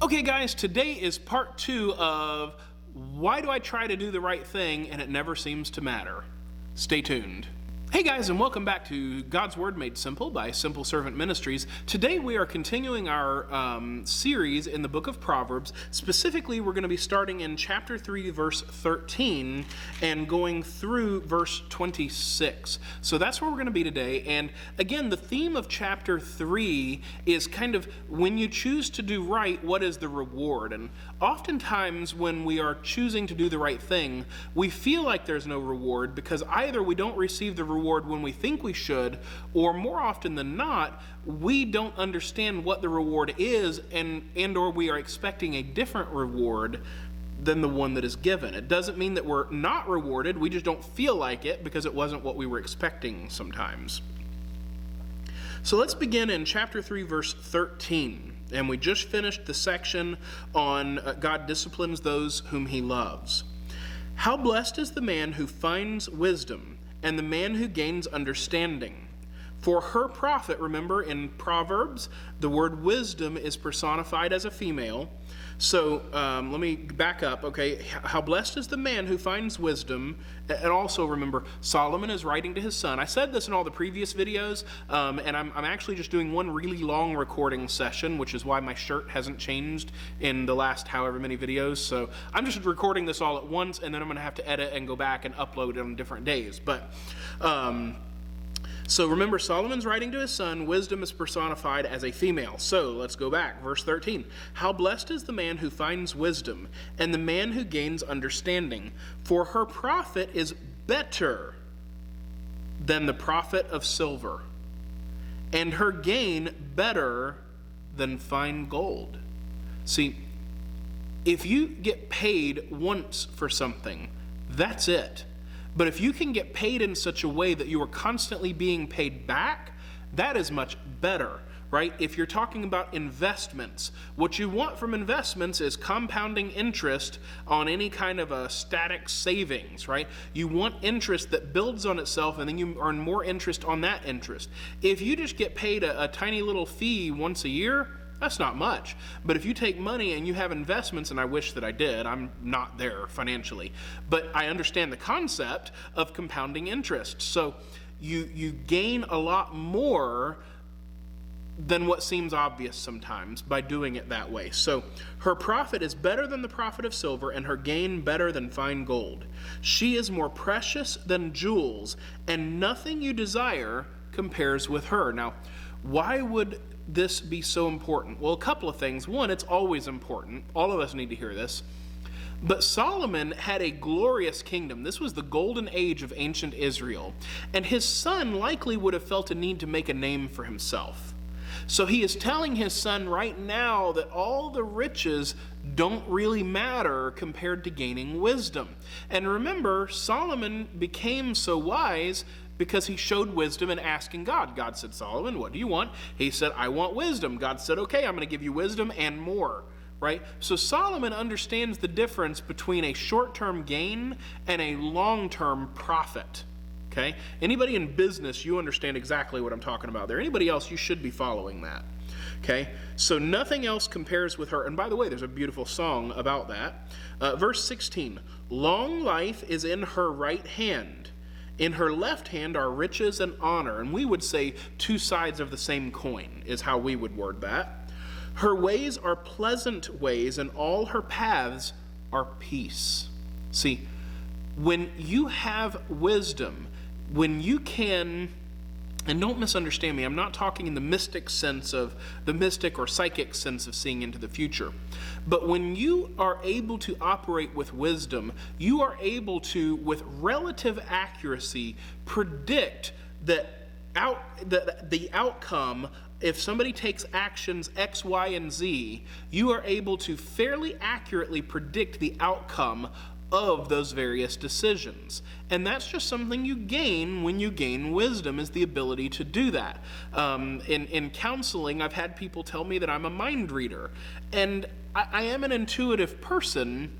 Okay guys, today is part 2 of why do I try to do the right thing and it never seems to matter? Stay tuned. Hey guys, and welcome back to God's Word Made Simple by Simple Servant Ministries. Today we are continuing our series in the book of Proverbs. Specifically, we're going to be starting in chapter 3, verse 13, and going through verse 26. So that's where we're going to be today. And again, the theme of chapter 3 is kind of when you choose to do right, what is the reward? And oftentimes when we are choosing to do the right thing, we feel like there's no reward because either we don't receive the reward when we think we should, or more often than not, we don't understand what the reward is and or we are expecting a different reward than the one that is given. It doesn't mean that we're not rewarded, we just don't feel like it because it wasn't what we were expecting sometimes. So let's begin in chapter 3, verse 13. And we just finished the section on God disciplines those whom he loves. How blessed is the man who finds wisdom, and the man who gains understanding. For her profit, remember in Proverbs, the word wisdom is personified as a female. So let me back up, okay? How blessed is the man who finds wisdom. And also remember, Solomon is writing to his son. I said this in all the previous videos, and I'm actually just doing one really long recording session, which is why my shirt hasn't changed in the last however many videos. So I'm just recording this all at once, and then I'm going to have to edit and go back and upload it on different days. But so remember, Solomon's writing to his son, wisdom is personified as a female. So let's go back, verse 13. How blessed is the man who finds wisdom, and the man who gains understanding, for her profit is better than the profit of silver, and her gain better than fine gold. See, if you get paid once for something, that's it. But if you can get paid in such a way that you are constantly being paid back, that is much better, right? If you're talking about investments, what you want from investments is compounding interest on any kind of a static savings, right? You want interest that builds on itself, and then you earn more interest on that interest. If you just get paid a tiny little fee once a year, that's not much. But if you take money and you have investments, and I wish that I did, I'm not there financially, but I understand the concept of compounding interest. So you gain a lot more than what seems obvious sometimes by doing it that way. So her profit is better than the profit of silver, and her gain better than fine gold. She is more precious than jewels, and nothing you desire compares with her. Now, why would this be so important? Well, a couple of things. One, it's always important. All of us need to hear this. But Solomon had a glorious kingdom. This was the golden age of ancient Israel. And his son likely would have felt a need to make a name for himself. So he is telling his son right now that all the riches don't really matter compared to gaining wisdom. And remember, Solomon became so wise because he showed wisdom in asking God. God said, Solomon, what do you want? He said, I want wisdom. God said, okay, I'm going to give you wisdom and more, right? So Solomon understands the difference between a short-term gain and a long-term profit, okay? Anybody in business, you understand exactly what I'm talking about there. Anybody else, you should be following that, okay? So nothing else compares with her. And by the way, there's a beautiful song about that. Verse 16, long life is in her right hand. In her left hand are riches and honor. And we would say two sides of the same coin is how we would word that. Her ways are pleasant ways, and all her paths are peace. See, when you have wisdom, when you can, and don't misunderstand me, I'm not talking in the mystic sense of the mystic or psychic sense of seeing into the future. But when you are able to operate with wisdom, you are able to, with relative accuracy, predict that the outcome. If somebody takes actions X, Y, and Z, you are able to fairly accurately predict the outcome of those various decisions. And that's just something you gain when you gain wisdom, is the ability to do that. In counseling, I've had people tell me that I'm a mind reader. And I am an intuitive person,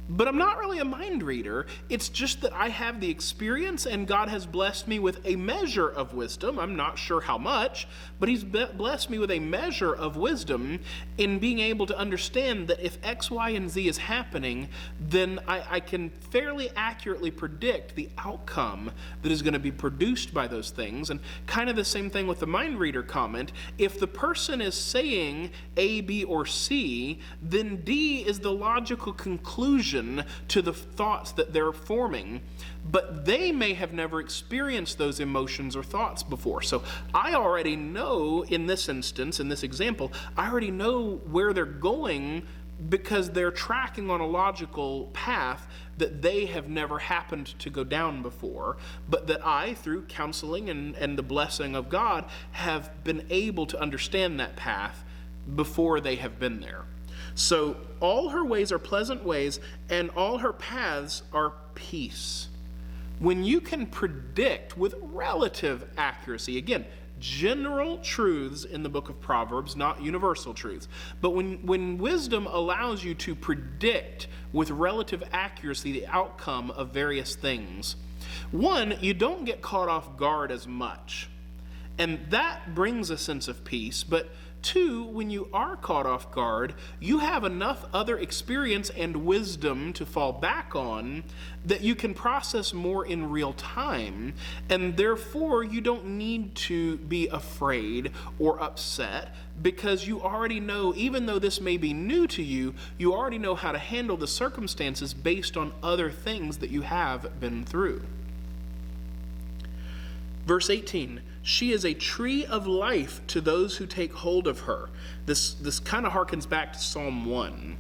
But I'm not really a mind reader. It's just that I have the experience, and God has blessed me with a measure of wisdom. I'm not sure how much, but he's blessed me with a measure of wisdom in being able to understand that if X, Y, and Z is happening, then I can fairly accurately predict the outcome that is going to be produced by those things. And kind of the same thing with the mind reader comment. If the person is saying A, B, or C, then D is the logical conclusion to the thoughts that they're forming, but they may have never experienced those emotions or thoughts before. So I already know in this instance, in this example, I already know where they're going because they're tracking on a logical path that they have never happened to go down before, but that I, through counseling and the blessing of God, have been able to understand that path before they have been there. So all her ways are pleasant ways, and all her paths are peace. When you can predict with relative accuracy, again, general truths in the book of Proverbs, not universal truths, but when wisdom allows you to predict with relative accuracy the outcome of various things, one, you don't get caught off guard as much, and that brings a sense of peace. But two, when you are caught off guard, you have enough other experience and wisdom to fall back on that you can process more in real time, and therefore you don't need to be afraid or upset because you already know, even though this may be new to you, you already know how to handle the circumstances based on other things that you have been through. Verse 18, she is a tree of life to those who take hold of her. This kind of harkens back to Psalm 1.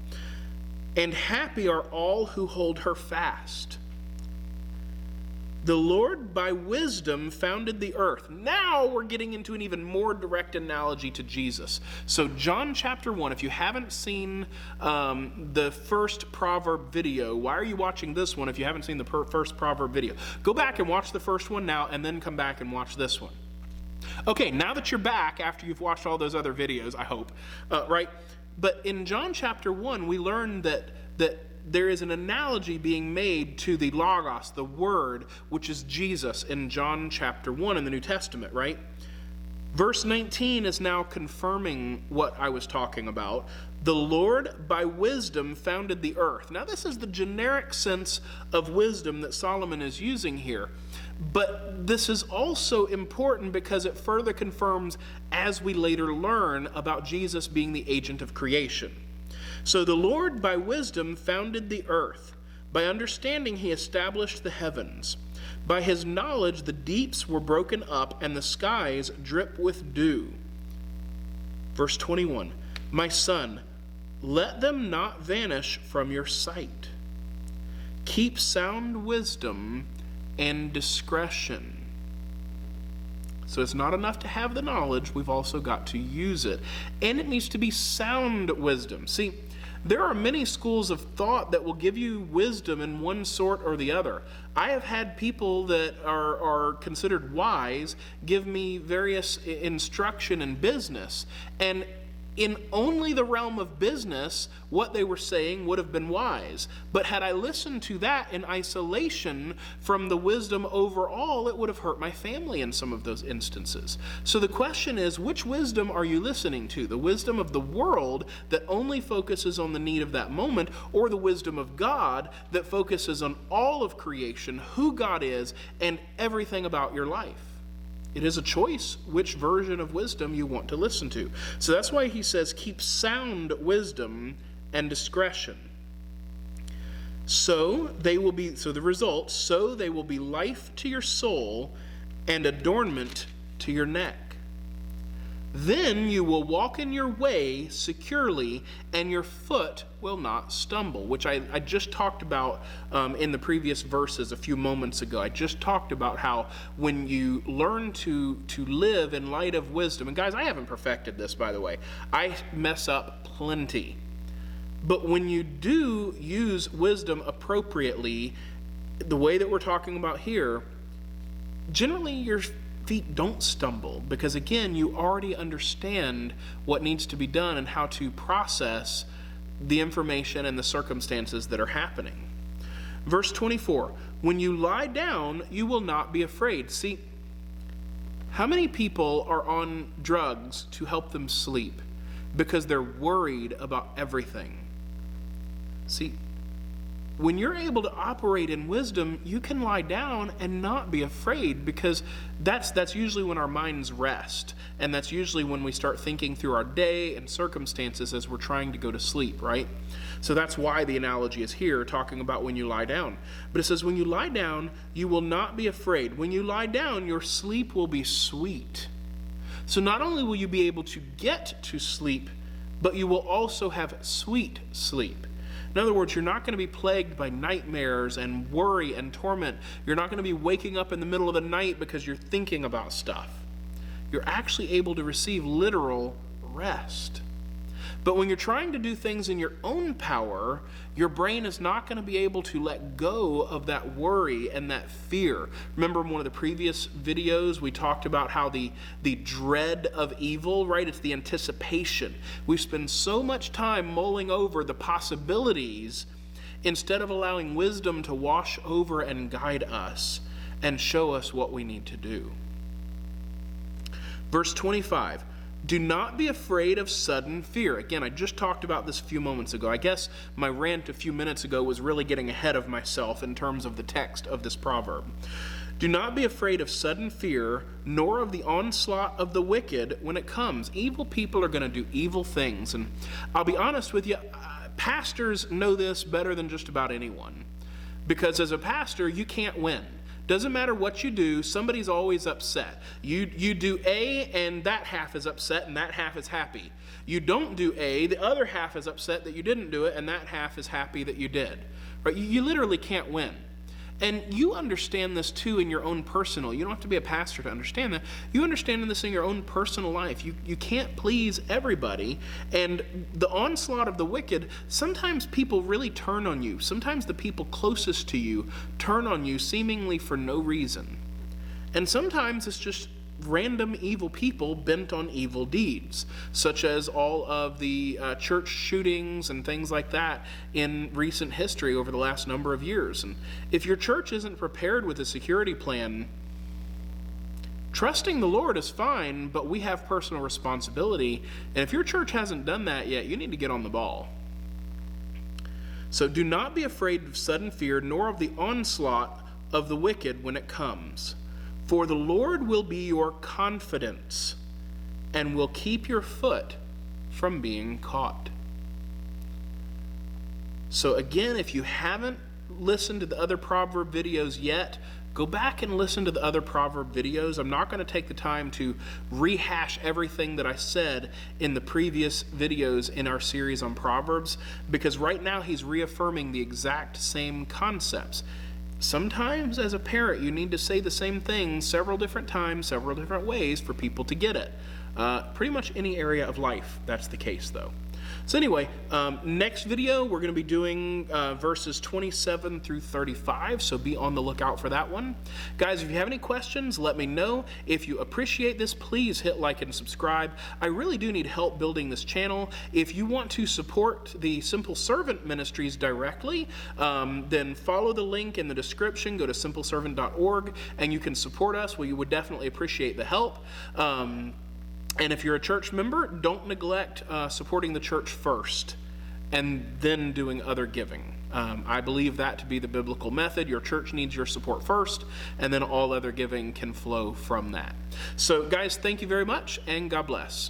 And happy are all who hold her fast. The Lord by wisdom founded the earth. Now we're getting into an even more direct analogy to Jesus. So John chapter 1, if you haven't seen the first proverb video, why are you watching this one if you haven't seen the first proverb video? Go back and watch the first one now, and then come back and watch this one. Okay, now that you're back after you've watched all those other videos, I hope, right? But in John chapter 1, we learn that there is an analogy being made to the Logos, the Word, which is Jesus in John chapter 1 in the New Testament, right? Verse 19 is now confirming what I was talking about. The Lord by wisdom founded the earth. Now this is the generic sense of wisdom that Solomon is using here. But this is also important because it further confirms, as we later learn, about Jesus being the agent of creation. So the Lord by wisdom founded the earth. By understanding he established the heavens. By his knowledge the deeps were broken up and the skies drip with dew. Verse 21, my son, let them not vanish from your sight. Keep sound wisdom and discretion. So it's not enough to have the knowledge, we've also got to use it. And it needs to be sound wisdom. See, there are many schools of thought that will give you wisdom in one sort or the other. I have had people that are considered wise give me various instruction in business, and in only the realm of business, what they were saying would have been wise. But had I listened to that in isolation from the wisdom overall, it would have hurt my family in some of those instances. So the question is, which wisdom are you listening to? The wisdom of the world that only focuses on the need of that moment, or the wisdom of God that focuses on all of creation, who God is, and everything about your life? It is a choice which version of wisdom you want to listen to. So that's why he says, keep sound wisdom and discretion. So they will be life to your soul and adornment to your neck. Then you will walk in your way securely, and your foot will not stumble, which I just talked about in the previous verses a few moments ago. I just talked about how when you learn to live in light of wisdom, and guys, I haven't perfected this, by the way. I mess up plenty. But when you do use wisdom appropriately, the way that we're talking about here, generally your feet don't stumble, because again, you already understand what needs to be done and how to process the information and the circumstances that are happening. Verse 24, when you lie down, you will not be afraid. See, how many people are on drugs to help them sleep because they're worried about everything? See, when you're able to operate in wisdom, you can lie down and not be afraid, because that's usually when our minds rest, and that's usually when we start thinking through our day and circumstances as we're trying to go to sleep, right? So that's why the analogy is here, talking about when you lie down. But it says, when you lie down, you will not be afraid. When you lie down, your sleep will be sweet. So not only will you be able to get to sleep, but you will also have sweet sleep. In other words, you're not going to be plagued by nightmares and worry and torment. You're not going to be waking up in the middle of the night because you're thinking about stuff. You're actually able to receive literal rest. But when you're trying to do things in your own power, your brain is not going to be able to let go of that worry and that fear. Remember in one of the previous videos, we talked about how the dread of evil, right? It's the anticipation. We spend so much time mulling over the possibilities instead of allowing wisdom to wash over and guide us and show us what we need to do. Verse 25. Do not be afraid of sudden fear. Again, I just talked about this a few moments ago. I guess my rant a few minutes ago was really getting ahead of myself in terms of the text of this proverb. Do not be afraid of sudden fear, nor of the onslaught of the wicked when it comes. Evil people are going to do evil things. And I'll be honest with you, pastors know this better than just about anyone. Because as a pastor, you can't win. Doesn't matter what you do, somebody's always upset. You do A, and that half is upset, and that half is happy. You don't do A, the other half is upset that you didn't do it, and that half is happy that you did. Right? You literally can't win. And you understand this too in your own personal. You don't have to be a pastor to understand that. You understand this in your own personal life. You can't please everybody. And the onslaught of the wicked, sometimes people really turn on you. Sometimes the people closest to you turn on you seemingly for no reason. And sometimes it's just random evil people bent on evil deeds, such as all of the church shootings and things like that in recent history over the last number of years. And if your church isn't prepared with a security plan, trusting the Lord is fine, but we have personal responsibility. And if your church hasn't done that yet, you need to get on the ball. So do not be afraid of sudden fear, nor of the onslaught of the wicked when it comes. For the Lord will be your confidence and will keep your foot from being caught. So again, if you haven't listened to the other proverb videos yet, go back and listen to the other proverb videos. I'm not going to take the time to rehash everything that I said in the previous videos in our series on Proverbs, because right now he's reaffirming the exact same concepts. Sometimes as a parent, you need to say the same thing several different times, several different ways for people to get it. Pretty much any area of life, that's the case though. So anyway, next video, we're going to be doing verses 27 through 35, so be on the lookout for that one. Guys, if you have any questions, let me know. If you appreciate this, please hit like and subscribe. I really do need help building this channel. If you want to support the Simple Servant Ministries directly, then follow the link in the description. Go to simpleservant.org, and you can support us. We would definitely appreciate the help. And if you're a church member, don't neglect supporting the church first and then doing other giving. I believe that to be the biblical method. Your church needs your support first, and then all other giving can flow from that. So guys, thank you very much, and God bless.